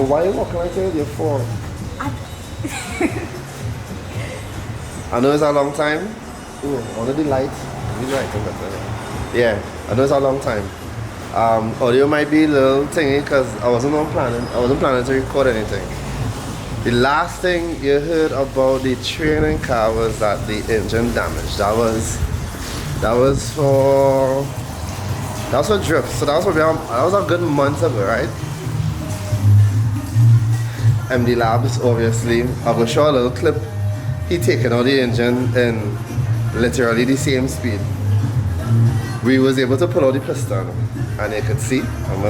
Why are you walking like that? You're 4. I know it's a long time. Ooh, under the light. Yeah, I know it's a long time. Audio might be a little thingy because I wasn't planning to record anything. The last thing you heard about the training car was that the engine damage. That was for drift. So that was a good month ago, right? MD Labs, obviously. I will show a little clip. He taken out the engine in literally the same speed. We was able to pull out the piston, and you could see. I'm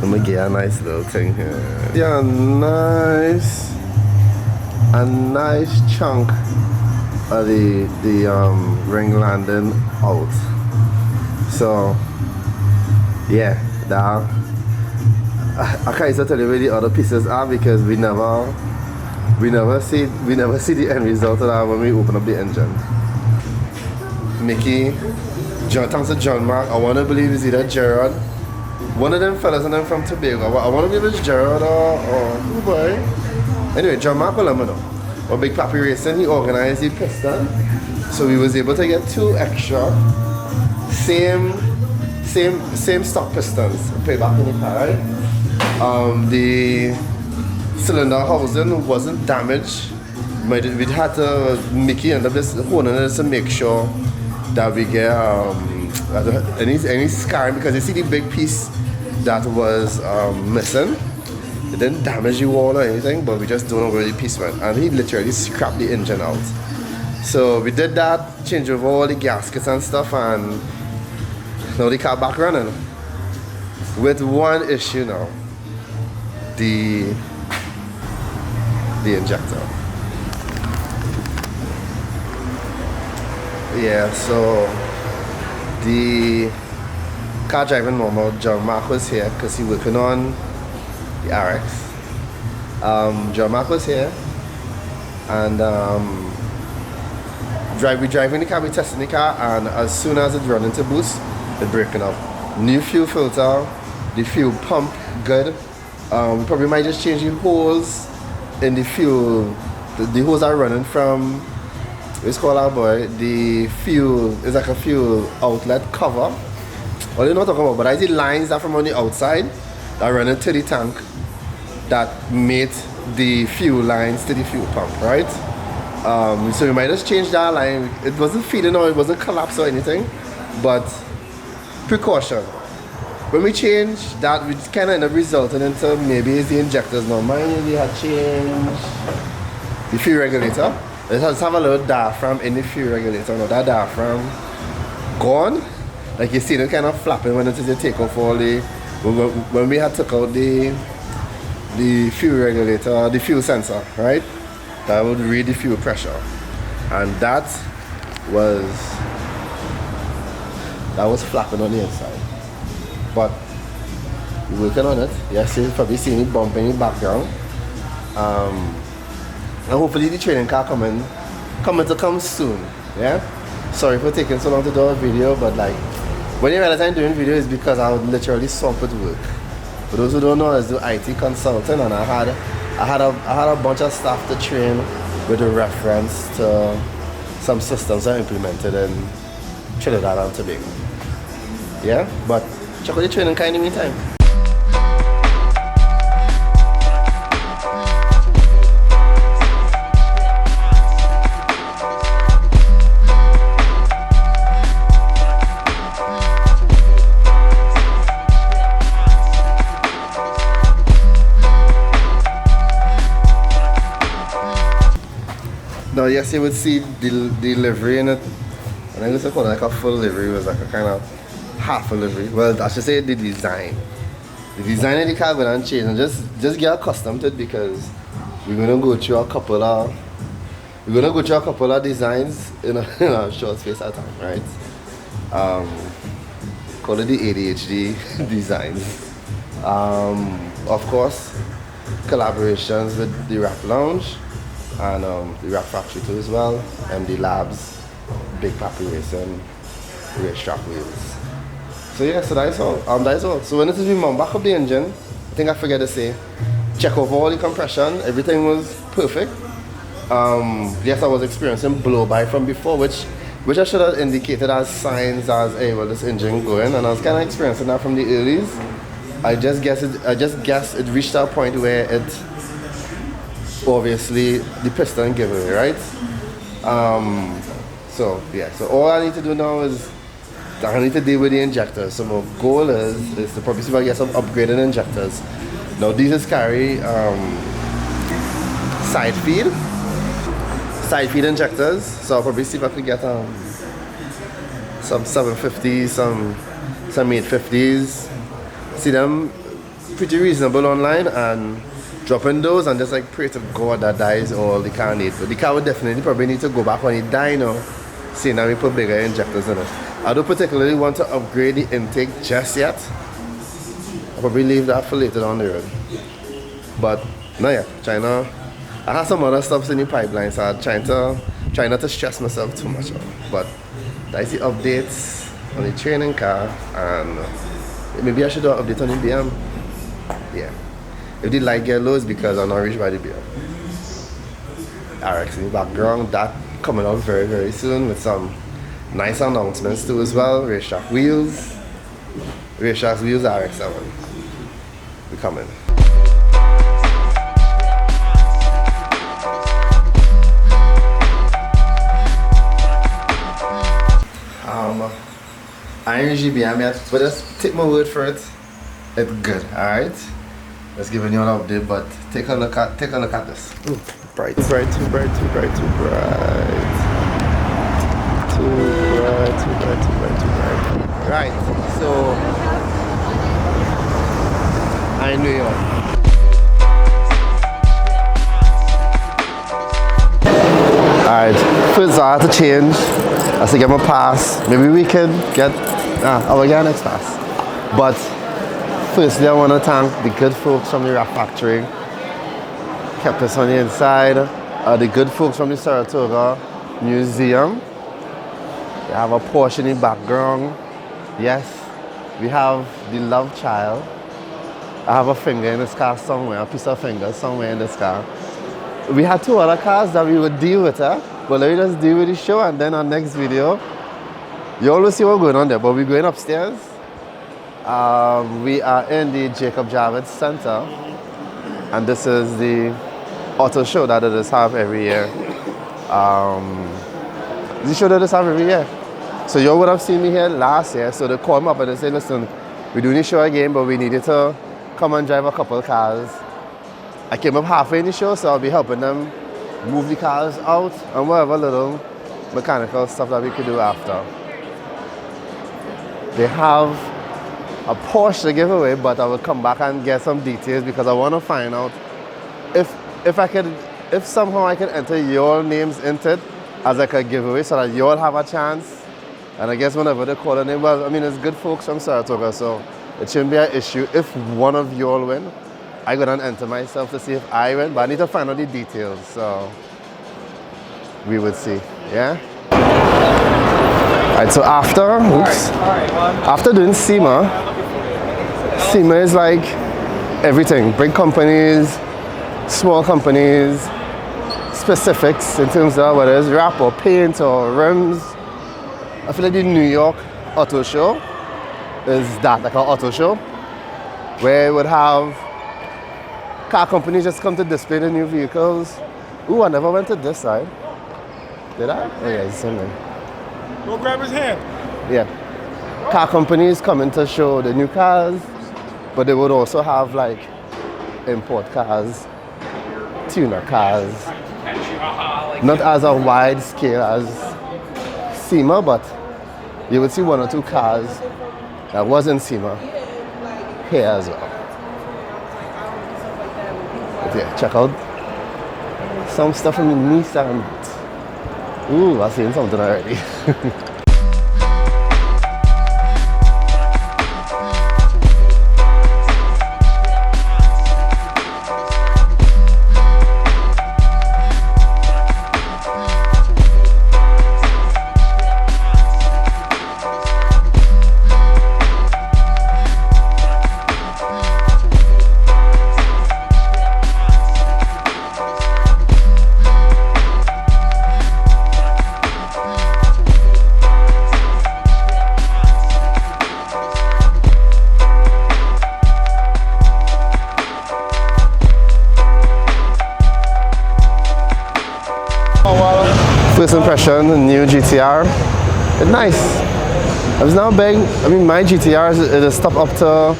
gonna get a nice little thing here. Yeah, a nice chunk of the ring landing out. So yeah, that I can't tell you where the other pieces are because we never see the end result of that when we open up the engine. Mickey, thanks to John Mark. I want to believe it's either Gerard. One of them fellas and them from Tobago. I want to believe it's Gerard or who boy. Anyway, John Mark will let me know. Or Big Papi Racing, he organized the piston. So we was able to get 2 extra same stock pistons. Put back in the car, right? The cylinder housing wasn't damaged. We had to Mickey end up just holding it to make sure that we get any scarring, because you see the big piece that was missing. It didn't damage the wall or anything, but we just don't know where the piece went, and he literally scrapped the engine out. So we did that, changed over all the gaskets and stuff, and now the car back running. With one issue now, the injector. Yeah, so the car driving normal, John Mark was here because he working on the RX. John Mark was here, and we driving the car, we testing the car, and as soon as it run into boost, it's breaking up. New fuel filter, the fuel pump good. We probably might just change the hose in the fuel. The hose are running from, it's called our boy, the fuel, it's like a fuel outlet cover. Well, you know what I'm talking about, but I see lines that from on the outside that run into the tank that mate the fuel lines to the fuel pump, right? So we might just change that line. It wasn't feeding or it wasn't collapsed or anything, but precaution. When we change that, we kind of end up resulting into maybe it's the injectors. Now mind you, we had changed the fuel regulator. It has have a little diaphragm in the fuel regulator. Now that diaphragm gone. Like you see it kind of flapping when it is you take off all the, when we had took out the fuel regulator, the fuel sensor, right? That would read the fuel pressure. And that was flapping on the inside. But we're working on it. Yes, you'll probably see me bumping in the background. And hopefully the training car coming soon. Yeah? Sorry for taking so long to do a video, but like when you realize I'm doing video is because I would literally swamp with work. For those who don't know, I was the IT consultant, and I had a bunch of staff to train with a reference to some systems I implemented in Trinidad and Tobago. Yeah? But check out the training car in the meantime. Now, yes, you would see the livery in it. I think it's called like a full livery. It was like a kind of half a livery. Well, I should say the design. The design of the car will change, and just get accustomed to it, because we're gonna go through a couple of designs in a short space of time, right? Call it the ADHD designs. Of course, collaborations with the Rap Lounge and the Rap Factory too as well, MD Labs, Big Papi Racing, Racetrack Wheels. So yeah, so that's all. That's all. So when it is we mount back up the engine, I think I forget to say, check over all the compression. Everything was perfect. Yes, I was experiencing blow by from before, which I should have indicated as signs as, hey, well, this engine going, and I was kind of experiencing that from the earlies. I just guess it reached that point where it obviously the piston gave away, right? So yeah, so all I need to do now is I need to deal with the injectors. So my goal is to probably see if I get some upgraded injectors. Now these is carry side feed injectors. So I'll probably see if I can get some 750s, some 850s. See them pretty reasonable online, and dropping those and just like pray to God that dies all the car needs. But the car would definitely probably need to go back when it dies now, seeing that we put bigger injectors in it. I don't particularly want to upgrade the intake just yet. I'll probably leave that for later down the road. But no, yeah, I have some other stuff in the pipeline, so I'm trying not to stress myself too much. But that's the updates on the training car, and maybe I should do an update on the BM. Yeah. If the light get low, it's because I'm not reached by the BM. RX in the background, that coming out very, very soon with some nice announcements too as well. Racetrack wheels, RX7. We're coming. I ain't usually BM yet, but just take my word for it. It's good, alright? Just giving you an update, but take a look at this. Ooh, bright. Too bright. Right, so I'm in New York. Alright, first I have to change. I have to get my pass. Maybe we can get our next pass. But firstly, I want to thank the good folks from the Wrap Factory. Kept us on the inside. The good folks from the Saratoga Museum. We have a Porsche in the background. Yes, we have the love child. I have a finger in this car somewhere, a piece of finger somewhere in this car. We had two other cars that we would deal with, but let me just deal with the show, and then on next video, you always see what's going on there. But we're going upstairs. We are in the Jacob Javits Center, and this is the auto show that it does have every year. The show that it does have every year. So you would have seen me here last year, so they called me up and they said, listen, we're doing the show again, but we needed to come and drive a couple of cars. I came up halfway in the show, so I'll be helping them move the cars out and whatever little mechanical stuff that we could do after. They have a Porsche to give away, but I will come back and get some details because I want to find out if somehow I can enter your names into it as like a giveaway so that you all have a chance. And I guess whenever they call a name, well, I mean, it's good folks from Saratoga, so it shouldn't be an issue. If one of you all win, I go down and enter myself to see if I win, but I need to find out the details, so we would see, yeah? Alright, so after doing SEMA is like everything. Big companies, small companies, specifics in terms of whether it's wrap or paint or rims. I feel like the New York Auto Show is that, like an auto show, where it would have car companies just come to display the new vehicles. Ooh, I never went to this side. Did I? Oh yeah, it's in there. Go grab his hand. Yeah. Car companies coming to show the new cars, but they would also have like import cars, tuner cars. Not as a wide scale as SEMA, but you would see one or two cars that wasn't SEMA here as well. But yeah, check out some stuff from the Nissan. Ooh, I've seen something already. edition, new GTR. It's nice. I was now big. I mean, my GTR is stop up to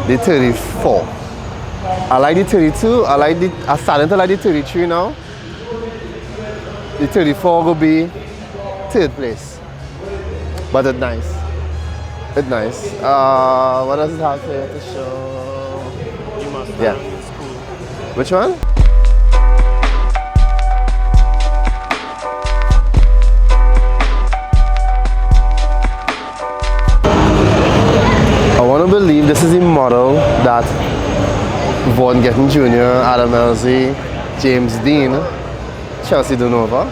the 34. I like the 32. I'm starting to like the 33 now. The 34 will be third place. But it's nice. It's nice. What does it have here to show? You must Yeah. school. Which one? I want to believe this is the model that Vaughn Getting Jr., Adam Elsie, James Dean, Chelsea Dunova.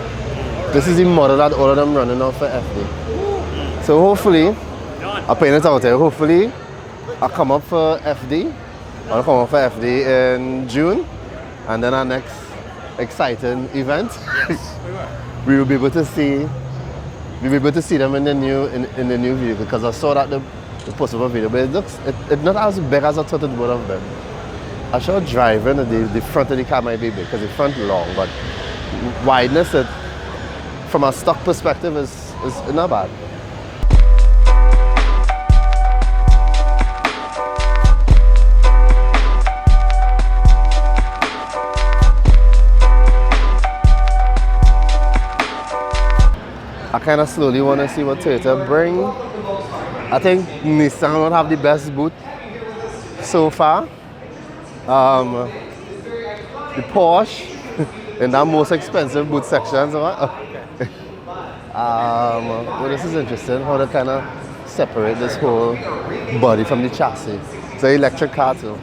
This is the model that all of them running off for FD. So hopefully, I'll paint it out there. Hopefully, I'll come up for FD. I'll come up for FD in June, and then our next exciting event, we will be able to see. We'll be able to see them in the new vehicle, because I saw that the possible video, but it's not as big as I thought it would have been. I saw driving, the front of the car might be big because the front long, but wideness, from a stock perspective, is not bad. I kind of slowly want to see what Toyota bring. I think Nissan will have the best boot so far. The Porsche in that most expensive boot section. So, well, this is interesting how they kind of separate this whole body from the chassis. It's an electric car too.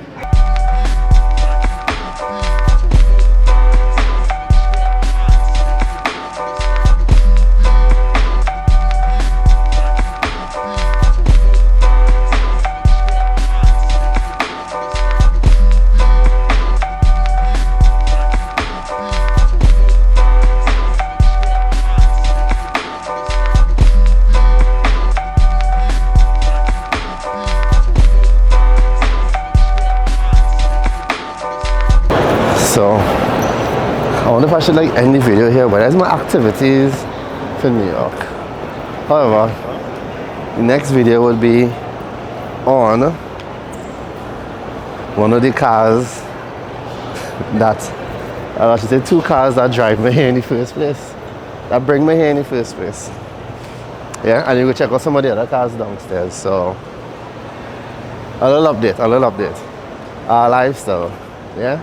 So, I wonder if I should end the video here, but there's my activities for New York. However, the next video will be on one of the cars that, I should say 2 cars that drive me here in the first place, that bring me here in the first place. Yeah, and you go check out some of the other cars downstairs. So, a little update, lifestyle. Yeah.